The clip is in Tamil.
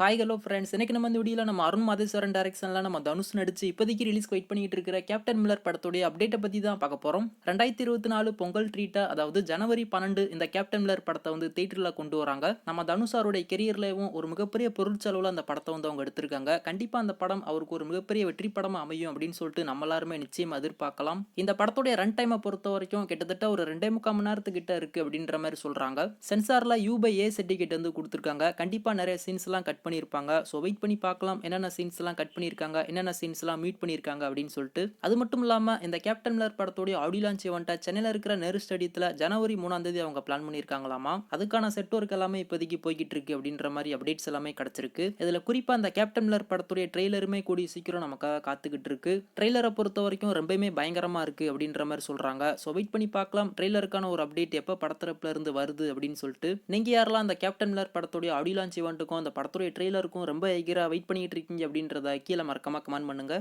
Hi hello friends. இன்னைக்கு நம்ம இந்த வீடியோல நம்ம அருண் மாதேஸ்வரன் டைரக்ஷன்ல நம்ம தனுஷ் நடிச்சு இப்போதைக்கு ரிலீஸ்க்கு வெயிட் பண்ணிட்டு இருக்கிற கேப்டன் மில்லர் படத்துடைய அப்டேட்டை பத்தி தான் பார்க்க போறோம். 2024 பொங்கல் ட்ரீட்டா, அதாவது ஜனவரி 12 இந்த கேப்டன் மில்லர் படத்தை வந்து தியேட்டர்ல கொண்டு வராங்க. நம்ம தனுஷாருடைய கெரியர்லயும் ஒரு மிகப்பெரிய பொருட்செலவுல அந்த படத்தை வந்து அவங்க எடுத்திருக்காங்க. கண்டிப்பா அந்த படம் அவருக்கு ஒரு மிகப்பெரிய வெற்றி படமா அமையும் அப்படின்னு சொல்லிட்டு நம்ம எல்லாருமே நிச்சயம் எதிர்பார்க்கலாம். இந்த படத்துடைய ரன் டைமை பொறுத்த வரைக்கும் கிட்டத்தட்ட ஒரு 2.25 மணி நேரத்துக்கிட்ட இருக்கு அப்படின்ற மாதிரி சொல்றாங்க. சென்சார்ல U/A சர்டிஃபிகேட் வந்து கொடுத்துருக்காங்க. கண்டிப்பா நிறைய சீன்ஸ் எல்லாம் கட் பண்ணியிருப்பாங்க. ஸோ வெயிட் பண்ணி பார்க்கலாம் என்னென்ன சீன்ஸ் எல்லாம் கட் பண்ணியிருக்காங்க, என்னென்ன சீன்ஸ் எல்லாம் மியூட் பண்ணியிருக்காங்க அப்படின்னு சொல்லிட்டு. அது மட்டும் இல்லாமல் இந்த கேப்டன் மில்லர் படத்தோடைய ஆடியோ லான்ச் ஈவெண்ட்டை சென்னையில் இருக்கிற நேரு ஸ்டேடியத்தில் ஜனவரி 3ஆம் தேதி அவங்க பிளான் பண்ணியிருக்காங்களாமா. அதுக்கான செட் ஒர்க் எல்லாமே இப்போதைக்கு போய்கிட்டு இருக்கு அப்படின்ற மாதிரி அப்டேட்ஸ் எல்லாமே கிடைச்சிருக்கு. இதில் குறிப்பாக இந்த கேப்டன் மில்லர் படத்துடைய ட்ரெய்லருமே கூடிய சீக்கிரம் நமக்காக காத்துக்கிட்டு இருக்கு. ட்ரெய்லரை பொறுத்த வரைக்கும் ரொம்பவுமே பயங்கரமா இருக்கு அப்படின்ற மாதிரி சொல்றாங்க. ஸோ வெயிட் பண்ணி பார்க்கலாம் ட்ரெய்லருக்கான ஒரு அப்டேட் எப்போ படத்தரப்புல இருந்து வருது அப்படின்னு சொல்லிட்டு. நீங்க யாரெல்லாம் அந்த கேப்டன் மில்லர் படத்துடைய ஆடியோ லான்ச் ஈவெண்ட்டுக்கும் அந்த படத்துடைய ட்ரெய்லருக்கும் ரொம்ப எகிரா வெயிட் பண்ணிட்டு இருக்கீங்க அப்படின்றத கீழே மறக்காம கமெண்ட் பண்ணுங்க.